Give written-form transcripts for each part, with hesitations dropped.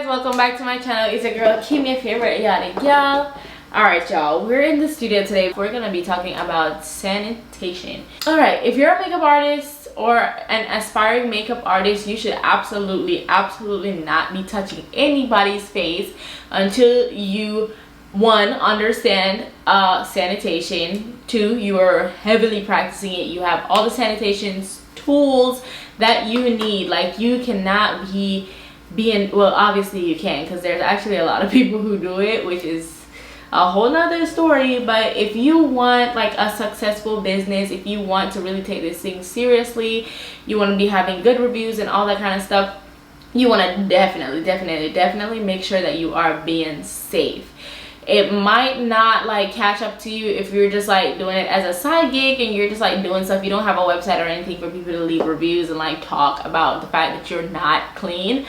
welcome back to my channel. It's a girl, keep me a favorite, y'all. Alright y'all, we're in the studio today. We're gonna be talking about sanitation. Alright, if you're a makeup artist or an aspiring makeup artist, you should absolutely not be touching anybody's face until you, one, understand sanitation, two, you are heavily practicing it, you have all the sanitation tools that you need. Like, you cannot be being, well, obviously you can, because there's actually a lot of people who do it, which is a whole nother story. But if you want like a successful business, if you want to really take this thing seriously, you want to be having good reviews and all that kind of stuff, you want to definitely make sure that you are being safe. It might not like catch up to you if you're just like doing it as a side gig and you're just like doing stuff. You don't have a website or anything for people to leave reviews and like talk about the fact that you're not clean.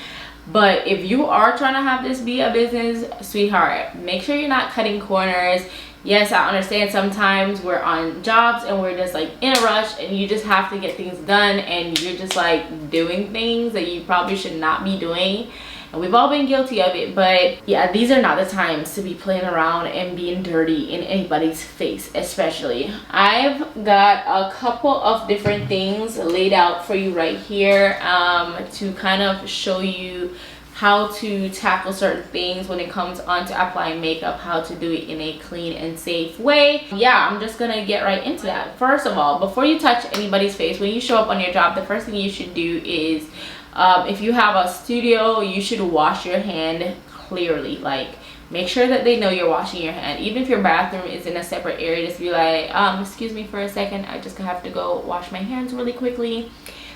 But if you are trying to have this be a business, sweetheart, make sure you're not cutting corners. Yes, I understand sometimes we're on jobs and we're just like in a rush and you just have to get things done and you're just like doing things that you probably should not be doing. And we've all been guilty of it. But yeah, these are not the times to be playing around and being dirty in anybody's face, especially. I've got a couple of different things laid out for you right here to kind of show you how to tackle certain things when it comes on to applying makeup, how to do it in a clean and safe way. Yeah, I'm just gonna get right into that. First of all, before you touch anybody's face, when you show up on your job, the first thing you should do is if you have a studio, you should wash your hand clearly. Like, make sure that they know you're washing your hand. Even if your bathroom is in a separate area, just be like, excuse me for a second, I just have to go wash my hands really quickly.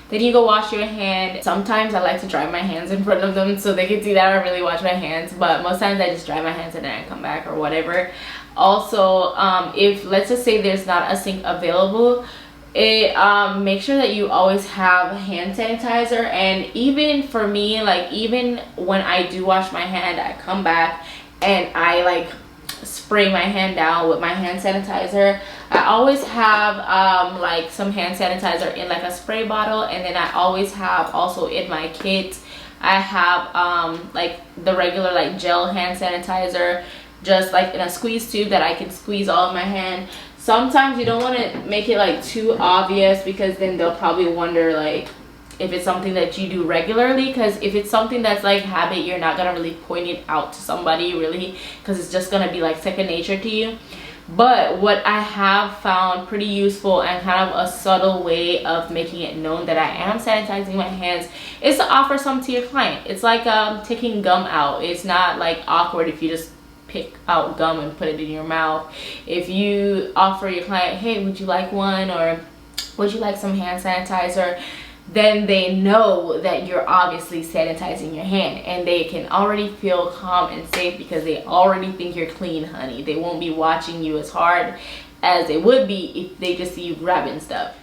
Then you go wash your hand. Sometimes I like to dry my hands in front of them so they can see that I really wash my hands, but most times I just dry my hands and then I come back or whatever. Also, if let's just say there's not a sink available, make sure that you always have hand sanitizer. And even for me, like, even when I do wash my hand, I come back and I like spray my hand down with my hand sanitizer. I always have like some hand sanitizer in like a spray bottle, and then I always have also in my kit, I have like the regular like gel hand sanitizer, just like in a squeeze tube that I can squeeze all of my hand. Sometimes you don't want to make it like too obvious, because then they'll probably wonder like if it's something that you do regularly. Because if it's something that's like habit, you're not gonna really point it out to somebody really, because it's just gonna be like second nature to you. But what I have found pretty useful and kind of a subtle way of making it known that I am sanitizing my hands is to offer some to your client. It's like taking gum out. It's not like awkward if you just pick out gum and put it in your mouth. If you offer your client, hey, would you like one, or would you like some hand sanitizer, then they know that you're obviously sanitizing your hand, and they can already feel calm and safe because they already think you're clean, honey. They won't be watching you as hard as they would be if they just see you grabbing stuff.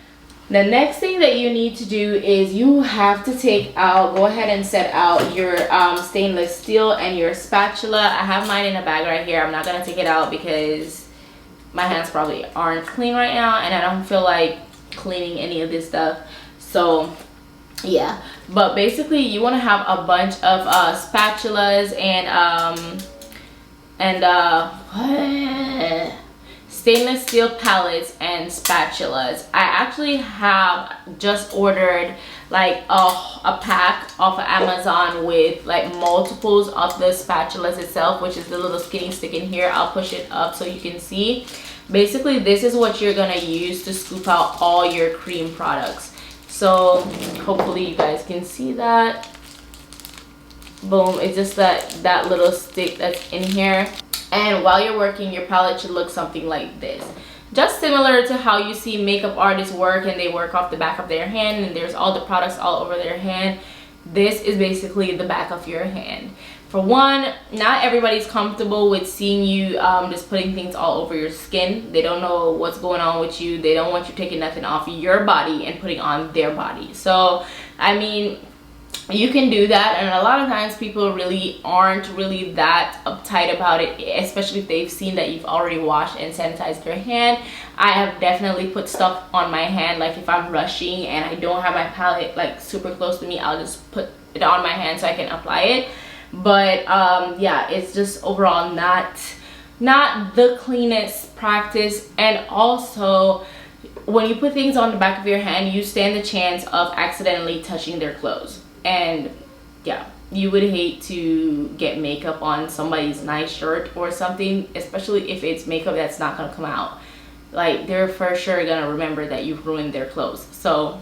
The next thing that you need to do is you have to take out, go ahead and set out your stainless steel and your spatula. I have mine in a bag right here. I'm not gonna take it out because my hands probably aren't clean right now and I don't feel like cleaning any of this stuff. So yeah, but basically you want to have a bunch of spatulas and stainless steel palettes and spatulas. I actually have just ordered like a pack off of Amazon with like multiples of the spatulas itself, which is the little skinny stick in here. I'll push it up so you can see. Basically, this is what you're gonna use to scoop out all your cream products. So hopefully you guys can see that. Boom, it's just that little stick that's in here. And while you're working, your palette should look something like this. Just similar to how you see makeup artists work, and they work off the back of their hand and there's all the products all over their hand. This is basically the back of your hand. For one, not everybody's comfortable with seeing you just putting things all over your skin. They don't know what's going on with you. They don't want you taking nothing off your body and putting on their body. So, I mean, you can do that, and a lot of times people really aren't really that uptight about it, especially if they've seen that you've already washed and sanitized your hand. I have definitely put stuff on my hand, like if I'm rushing and I don't have my palette like super close to me, I'll just put it on my hand so I can apply it. But yeah, it's just overall not the cleanest practice. And also, when you put things on the back of your hand, you stand the chance of accidentally touching their clothes. And yeah, you would hate to get makeup on somebody's nice shirt or something, especially if it's makeup that's not gonna come out. Like, they're for sure gonna remember that you've ruined their clothes. So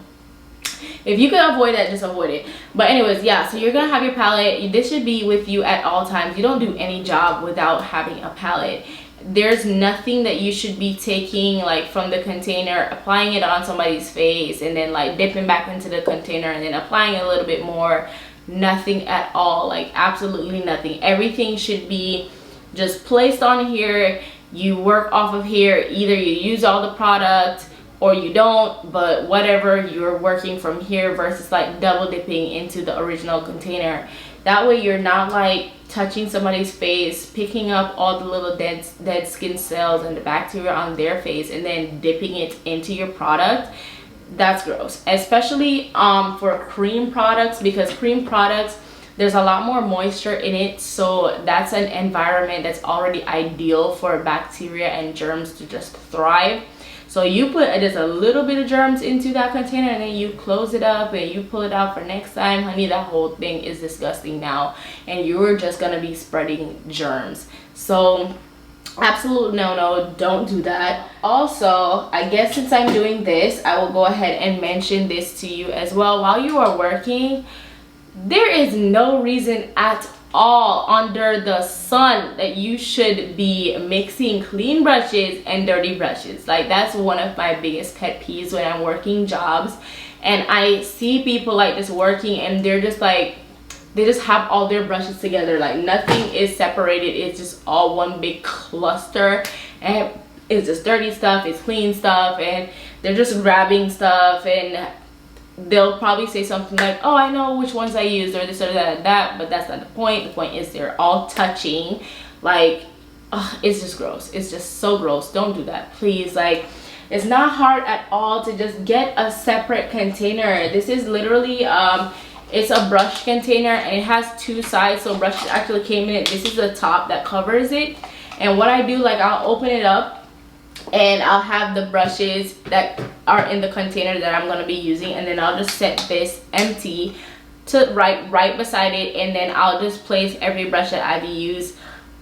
if you can avoid that, just avoid it. But anyways, yeah, so you're gonna have your palette. This should be with you at all times. You don't do any job without having a palette. There's nothing that you should be taking like from the container, applying it on somebody's face, and then like dipping back into the container and then applying a little bit more. Nothing at all, like absolutely nothing. Everything should be just placed on here. You work off of here. Either you use all the product or you don't, but whatever, you're working from here versus like double dipping into the original container. That way you're not like touching somebody's face, picking up all the little dead skin cells and the bacteria on their face and then dipping it into your product. That's gross, especially for cream products, because cream products, there's a lot more moisture in it, so that's an environment that's already ideal for bacteria and germs to just thrive. So you put just a little bit of germs into that container and then you close it up and you pull it out for next time. Honey, that whole thing is disgusting now, and you're just gonna be spreading germs. So absolute no, don't do that. Also, I guess since I'm doing this, I will go ahead and mention this to you as well. While you are working, there is no reason at all under the sun that you should be mixing clean brushes and dirty brushes. Like, that's one of my biggest pet peeves when I'm working jobs and I see people like just working and they're just like, they just have all their brushes together, like nothing is separated. It's just all one big cluster, and it's just dirty stuff, it's clean stuff, and they're just grabbing stuff, and they'll probably say something like, oh, I know which ones I used, or this or that, but that's not the point. The point is they're all touching. Like, it's just gross. It's just so gross. Don't do that, please. Like, it's not hard at all to just get a separate container. This is literally it's a brush container and it has two sides, so brushes actually came in it. This is the top that covers it, and what I do, like, I'll open it up and I'll have the brushes that are in the container that I'm going to be using, and then I'll just set this empty to right beside it, and then I'll just place every brush that I've used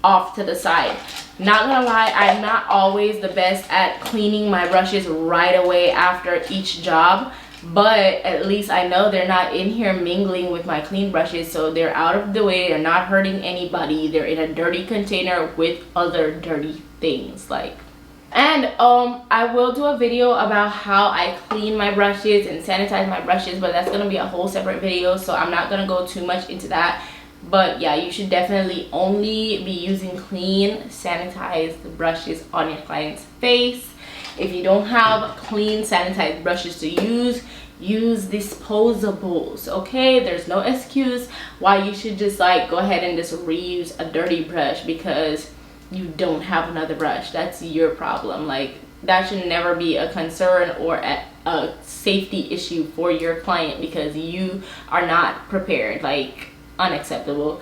off to the side. Not gonna lie, I'm not always the best at cleaning my brushes right away after each job, but at least I know they're not in here mingling with my clean brushes, so they're out of the way, they're not hurting anybody, they're in a dirty container with other dirty things. Like, and I will do a video about how I clean my brushes and sanitize my brushes, but that's gonna be a whole separate video, so I'm not gonna go too much into that. But yeah, you should definitely only be using clean sanitized brushes on your client's face. If you don't have clean sanitized brushes to use disposables, okay? There's no excuse why you should just like go ahead and just reuse a dirty brush because you don't have another brush. That's your problem. Like, that should never be a concern or a safety issue for your client because you are not prepared. Like, unacceptable.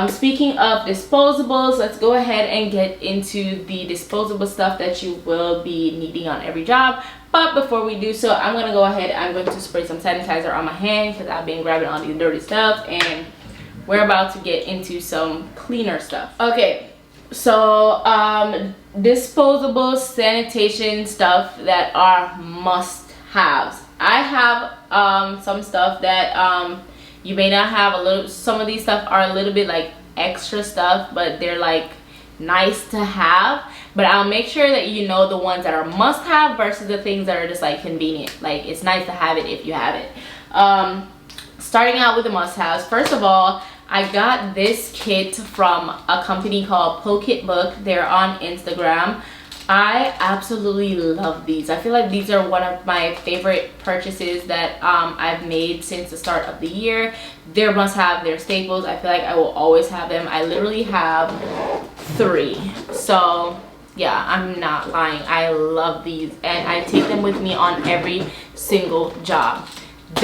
Speaking of disposables, let's go ahead and get into the disposable stuff that you will be needing on every job. But before we do so, I'm going to go ahead, I'm going to spray some sanitizer on my hand because I've been grabbing all these dirty stuff, and we're about to get into some cleaner stuff. Okay, so disposable sanitation stuff that are must-haves. I have some stuff that you may not have. Some of these stuff are a little bit like extra stuff, but they're like nice to have. But I'll make sure that you know the ones that are must have versus the things that are just like convenient. Like, it's nice to have it if you have it. Starting out with the must haves. First of all, I got this kit from a company called Pocketbook. They're on Instagram. I absolutely love these. I feel like these are one of my favorite purchases that I've made since the start of the year. They're must have, they're staples. I feel like I will always have them. I literally have 3. So yeah, I'm not lying. I love these and I take them with me on every single job.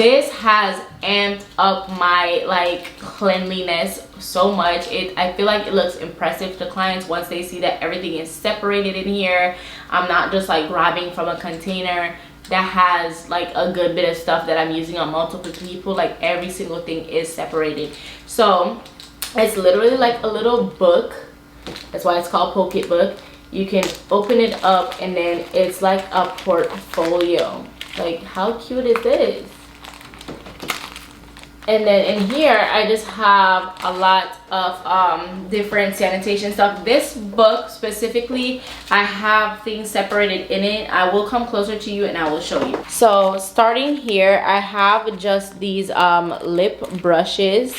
This has amped up my like cleanliness so much. I feel like it looks impressive to clients once they see that everything is separated in here. I'm not just like grabbing from a container that has like a good bit of stuff that I'm using on multiple people. Like every single thing is separated. So it's literally like a little book. That's why it's called Pocket Book. You can open it up and then it's like a portfolio. Like how cute is this? And then in here I just have a lot of different sanitation stuff. This book specifically, I have things separated in it. I will come closer to you and I will show you. So starting here, I have just these lip brushes.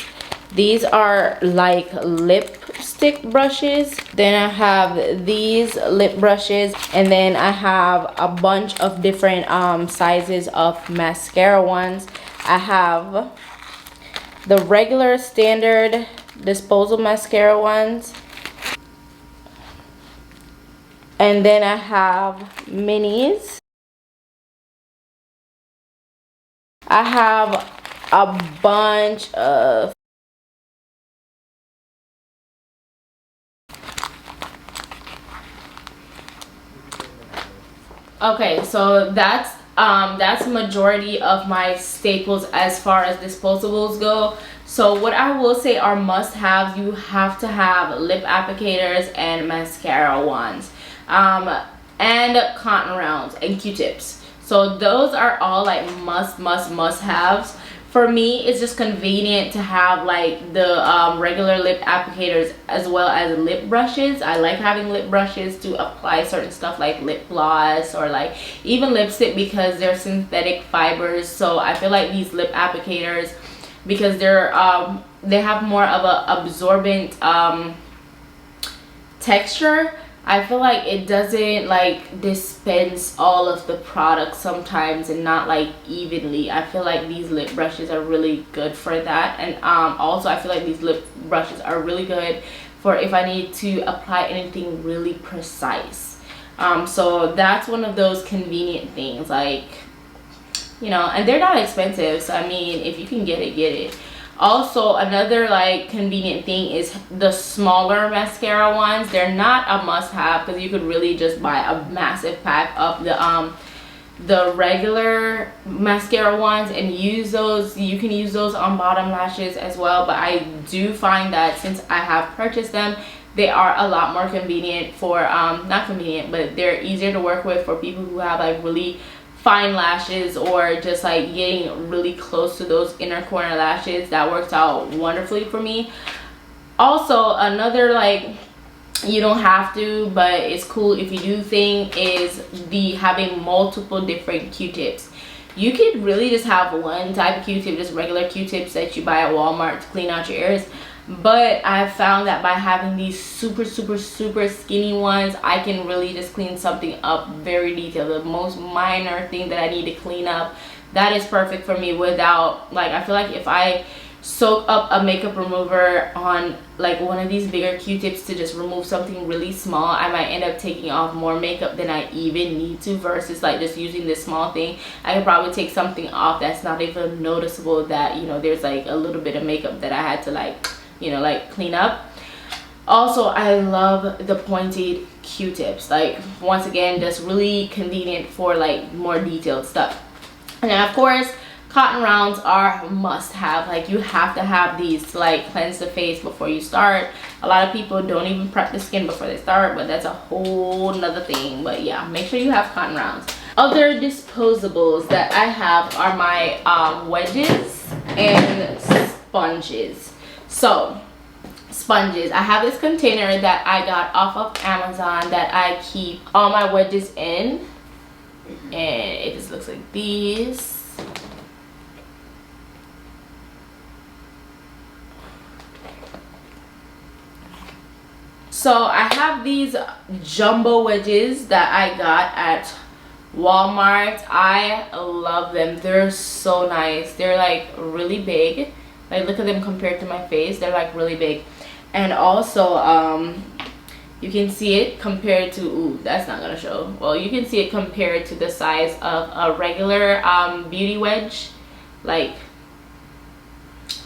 These are like lipstick brushes. Then I have these lip brushes, and then I have a bunch of different sizes of mascara ones. I have the regular standard disposal mascara ones, and then I have minis. I have a bunch of okay, so that's majority of my staples as far as disposables go. So what I will say are must-haves: you have to have lip applicators and mascara wands, and cotton rounds and Q-tips. So those are all like must-haves. For me, it's just convenient to have like the regular lip applicators as well as lip brushes. I like having lip brushes to apply certain stuff like lip gloss or like even lipstick, because they're synthetic fibers. So I feel like these lip applicators, because they have more of a absorbent texture, I feel like it doesn't like dispense all of the product sometimes and not like evenly. I feel like these lip brushes are really good for that. And also I feel like these lip brushes are really good for if I need to apply anything really precise. So that's one of those convenient things, like, you know, and they're not expensive. So I mean, if you can get it, get it. Also, another like convenient thing is the smaller mascara ones. They're not a must-have because you could really just buy a massive pack of the regular mascara ones and use those. You can use those on bottom lashes as well, but I do find that since I have purchased them, they are a lot more convenient for not convenient, but they're easier to work with for people who have like really fine lashes or just like getting really close to those inner corner lashes. That works out wonderfully for me. Also, another like, you don't have to, but it's cool if you do, thing is the having multiple different Q-tips. You could really just have one type of Q-tip, just regular Q-tips that you buy at Walmart to clean out your ears. But I've found that by having these super skinny ones, I can really just clean something up very detailed. The most minor thing that I need to clean up, that is perfect for me without, like, I feel like if I soak up a makeup remover on like one of these bigger Q-tips to just remove something really small, I might end up taking off more makeup than I even need to, versus like just using this small thing. I could probably take something off that's not even noticeable, that, you know, there's like a little bit of makeup that I had to like, you know, like clean up. Also, I love the pointed Q-tips. Like, once again, just really convenient for like more detailed stuff. And then of course, cotton rounds are must have. Like, you have to have these to like cleanse the face before you start. A lot of people don't even prep the skin before they start, but that's a whole nother thing. But yeah, make sure you have cotton rounds. Other disposables that I have are my wedges and sponges. So sponges, I have this container that I got off of Amazon that I keep all my wedges in, and it just looks like these. So I have these jumbo wedges that I got at Walmart. I love them. They're so nice. They're like really big. Like, look at them compared to my face. They're like really big. And also you can see it compared to, ooh, that's not gonna show. Well, you can see it compared to the size of a regular beauty wedge. Like,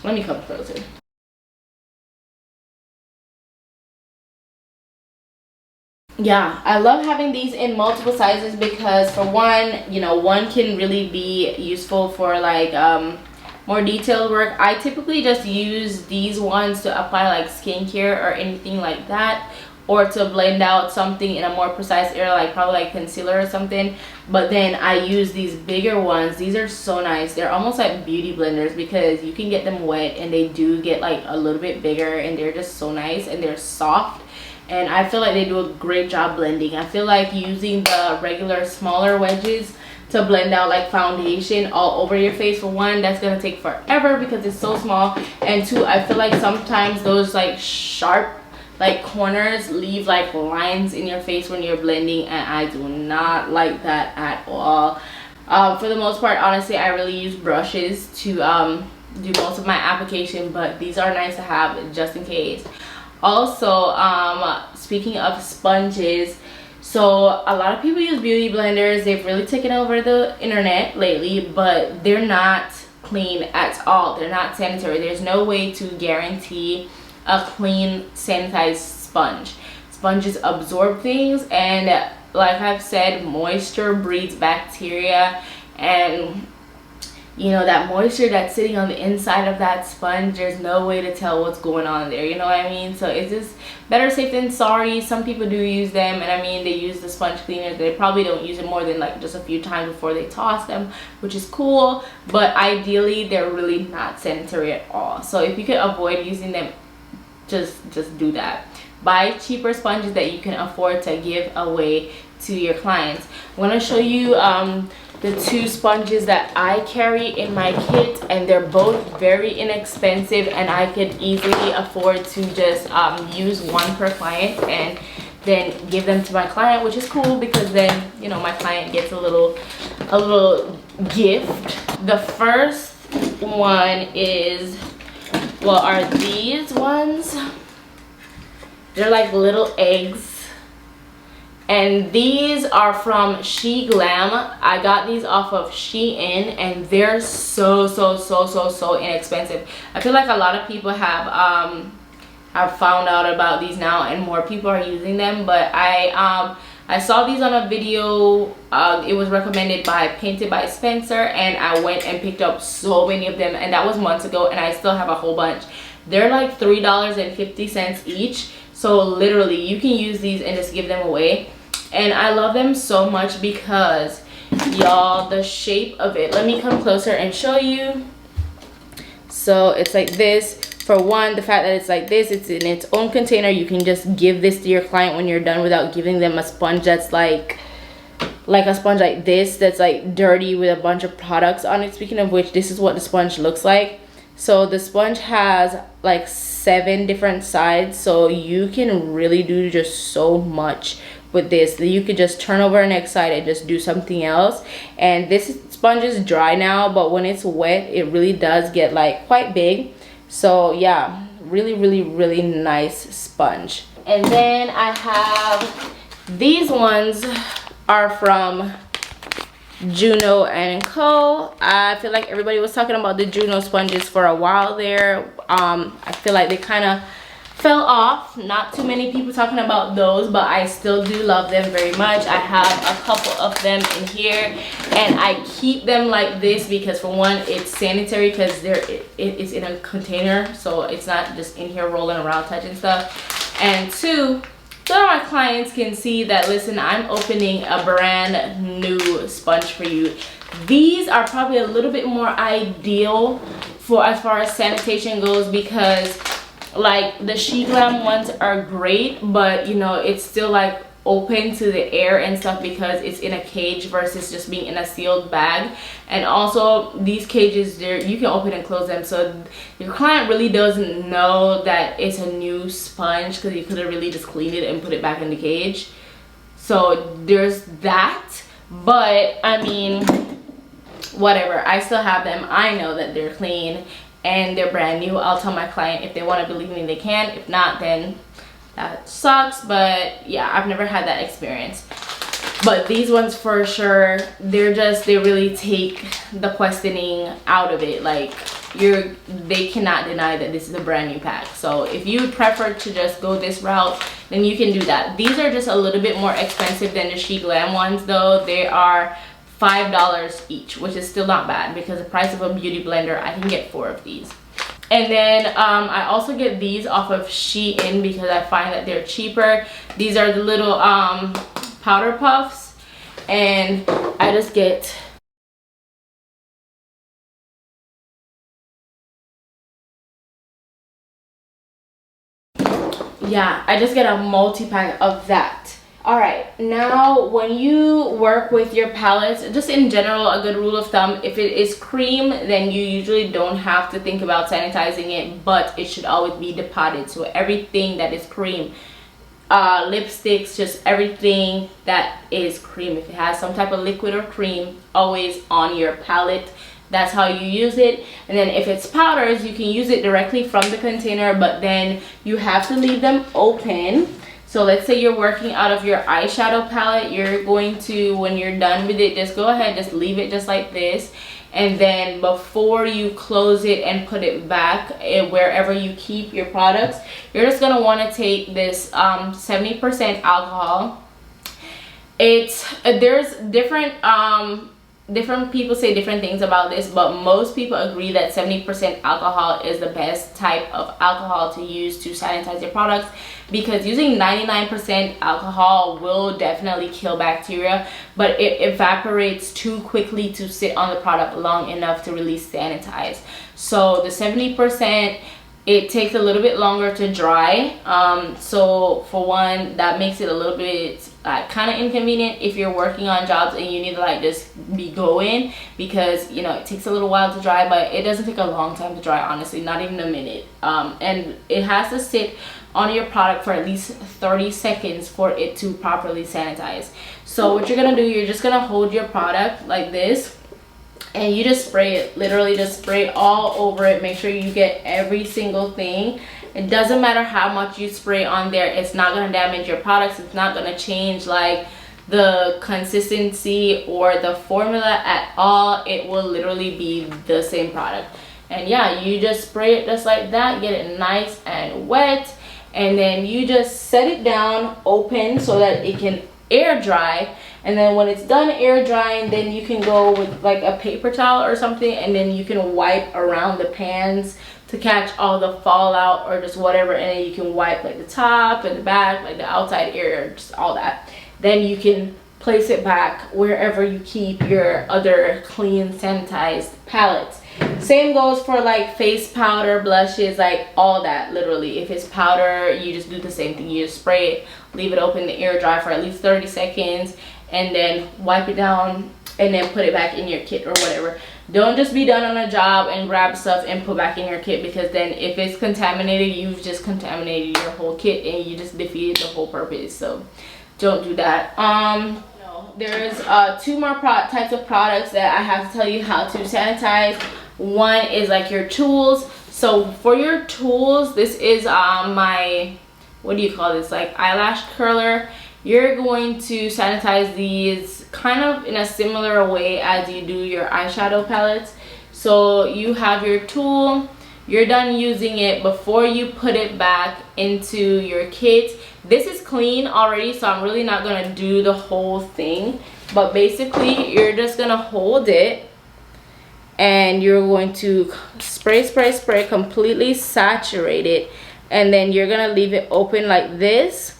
let me come closer. Yeah, I love having these in multiple sizes because for one, you know, one can really be useful for like more detailed work. I typically just use these ones to apply like skincare or anything like that, or to blend out something in a more precise area, like probably like concealer or something. But then I use these bigger ones. These are so nice. They're almost like beauty blenders because you can get them wet and they do get like a little bit bigger, and they're just so nice and they're soft. And I feel like they do a great job blending. I feel like using the regular smaller wedges to blend out like foundation all over your face, for one, that's gonna take forever because it's so small, and two, I feel like sometimes those like sharp like corners leave like lines in your face when you're blending, and I do not like that at all. For the most part, honestly, I really use brushes to do most of my application, but these are nice to have just in case. Also, speaking of sponges, so a lot of people use beauty blenders. They've really taken over the internet lately, but they're not clean at all. They're not sanitary. There's no way to guarantee a clean sanitized sponge. Sponges absorb things, and like I've said, moisture breeds bacteria, and you know, that moisture that's sitting on the inside of that sponge, there's no way to tell what's going on there, you know what I mean? So it's just better safe than sorry. Some people do use them, and I mean, they use the sponge cleaners. They probably don't use it more than like just a few times before they toss them, which is cool, but ideally they're really not sanitary at all. So if you could avoid using them, just do that. Buy cheaper sponges that you can afford to give away to your clients. I'm going to show you the two sponges that I carry in my kit, and they're both very inexpensive, and I could easily afford to just use one per client and then give them to my client, which is cool because then, you know, my client gets a little gift. The first one is, well, are these ones. They're like little eggs, and these are from She Glam. I got these off of Shein, and they're so inexpensive. I feel like a lot of people have found out about these now, and more people are using them. But I saw these on a video. It was recommended by Painted by Spencer, and I went and picked up so many of them, and that was months ago, and I still have a whole bunch. They're like $3.50 each, so literally you can use these and just give them away. And I love them so much because, y'all, the shape of it, let me come closer and show you. So it's like this. For one, the fact that it's like this, it's in its own container. You can just give this to your client when you're done without giving them a sponge that's like a sponge like this, that's like dirty with a bunch of products on it. Speaking of which, this is what the sponge looks like. So the sponge has like 7 different sides, so you can really do just so much with this. You could just turn over the next side and just do something else. And this sponge is dry now, but when it's wet, it really does get like quite big. So yeah, really nice sponge. And then I have these ones, are from Juno and Co. I feel like everybody was talking about the Juno sponges for a while there. I feel like they kind of fell off. Not too many people talking about those, but I still do love them very much. I have a couple of them in here, and I keep them like this because, for one, it's sanitary because it's in a container, so it's not just in here rolling around touching stuff. And two, so my clients can see that, listen, I'm opening a brand new sponge for you. These are probably a little bit more ideal for as far as sanitation goes, because like the She Glam ones are great, but you know, it's still like open to the air and stuff because it's in a cage versus just being in a sealed bag. And also these cages, you can open and close them, so your client really doesn't know that it's a new sponge because you could have really just cleaned it and put it back in the cage. So there's that. But I mean, whatever, I still have them. I know that they're clean and they're brand new. I'll tell my client if they want to believe me, they can. If not, then that sucks. But yeah, I've never had that experience. But these ones for sure, they really take the questioning out of it. Like they cannot deny that this is a brand new pack. So if you prefer to just go this route, then you can do that. These are just a little bit more expensive than the She Glam ones though. They are $5 each, which is still not bad because the price of a beauty blender, I can get 4 of these. And then I also get these off of Shein because I find that they're cheaper. These are the little powder puffs, and I just get a multi-pack of that. All right, now when you work with your palettes, just in general, a good rule of thumb, if it is cream, then you usually don't have to think about sanitizing it, but it should always be depotted. So everything that is cream, lipsticks, just everything that is cream, if it has some type of liquid or cream, always on your palette. That's how you use it. And then if it's powders, you can use it directly from the container, but then you have to leave them open. So let's say you're working out of your eyeshadow palette, you're going to, when you're done with it, just go ahead, just leave it just like this. And then before you close it and put it back wherever you keep your products, you're just going to want to take this 70% alcohol. There's different people say different things about this, but most people agree that 70% alcohol is the best type of alcohol to use to sanitize your products, because using 99% alcohol will definitely kill bacteria, but it evaporates too quickly to sit on the product long enough to really sanitize. So the 70%, it takes a little bit longer to dry. So for one, that makes it a little bit kind of inconvenient if you're working on jobs and you need to like just be going, because you know it takes a little while to dry, but it doesn't take a long time to dry, honestly, not even a minute. And it has to sit on your product for at least 30 seconds for it to properly sanitize. So what you're gonna do, you're just gonna hold your product like this and you just spray it, literally just spray all over it. Make sure you get every single thing. It doesn't matter how much you spray on there, it's not going to damage your products. It's not going to change like the consistency or the formula at all. It will literally be the same product. And yeah, you just spray it just like that, get it nice and wet, and then you just set it down open so that it can air dry. And then when it's done air drying, then you can go with like a paper towel or something, and then you can wipe around the pans to catch all the fallout or just whatever, and then you can wipe like the top and the back, like the outside area, just all that. Then you can place it back wherever you keep your other clean sanitized palettes. Same goes for like face powder, blushes, like all that. Literally, if it's powder, you just do the same thing. You just spray it, leave it open to air dry for at least 30 seconds, and then wipe it down and then put it back in your kit or whatever. Don't just be done on a job and grab stuff and put back in your kit, because then if it's contaminated, you've just contaminated your whole kit and you just defeated the whole purpose. So don't do that. There's 2 more types of products that I have to tell you how to sanitize. One is like your tools. So for your tools, this is my, what do you call this, like eyelash curler. You're going to sanitize these kind of in a similar way as you do your eyeshadow palettes. So you have your tool, you're done using it. Before you put it back into your kit, this is clean already, so I'm really not going to do the whole thing, but basically you're just going to hold it and you're going to spray, completely saturate it, and then you're going to leave it open like this,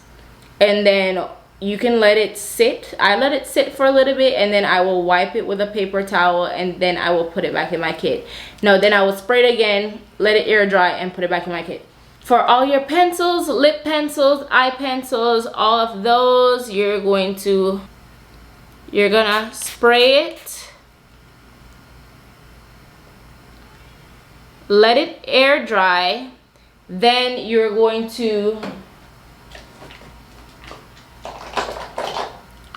and then you can let it sit. I let it sit for a little bit, and then I will wipe it with a paper towel, and then I will put it back in my kit. No, then I will spray it again, let it air dry, and put it back in my kit. For all your pencils, lip pencils, eye pencils, all of those, you're gonna spray it, let it air dry, then you're going to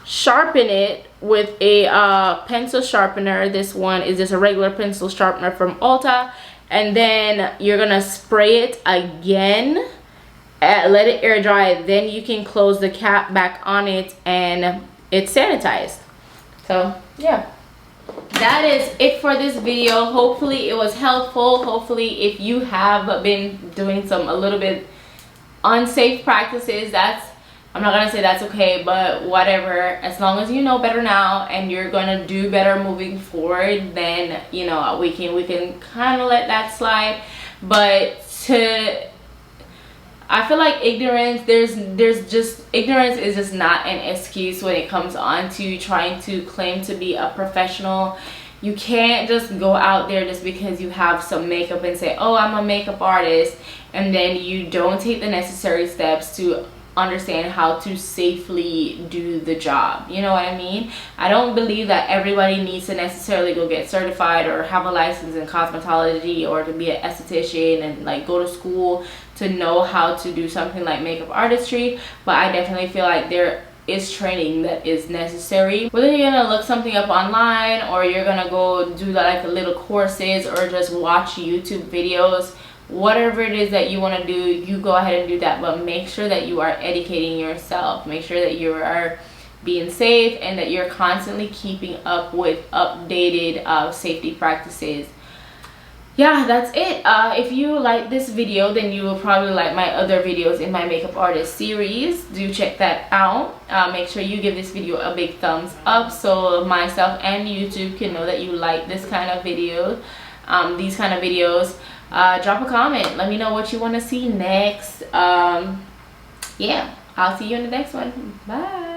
sharpen it with a pencil sharpener. This one is just a regular pencil sharpener from Ulta, and then you're gonna spray it again, let it air dry, then you can close the cap back on it and it's sanitized. So yeah, that is it for this video. Hopefully it was helpful. Hopefully if you have been doing a little bit unsafe practices, I'm not gonna say that's okay, but whatever, as long as you know better now and you're gonna do better moving forward, then you know we can kind of let that slide. But I feel like ignorance, ignorance is just not an excuse when it comes on to trying to claim to be a professional. You can't just go out there just because you have some makeup and say, oh, I'm a makeup artist, and then you don't take the necessary steps to understand how to safely do the job. You know what I mean? I don't believe that everybody needs to necessarily go get certified or have a license in cosmetology or to be an esthetician and like go to school to know how to do something like makeup artistry, but I definitely feel like there is training that is necessary. Whether you're gonna look something up online or you're gonna go do like little courses or just watch YouTube videos, whatever it is that you want to do, you go ahead and do that, but make sure that you are educating yourself. Make sure that you are being safe and that you're constantly keeping up with updated safety practices. Yeah, that's it. If you like this video, then you will probably like my other videos in my makeup artist series. Do check that out. Make sure you give this video a big thumbs up so myself and YouTube can know that you like this kind of video, these kind of videos. Drop a comment, let me know what you want to see next. Yeah, I'll see you in the next one. Bye.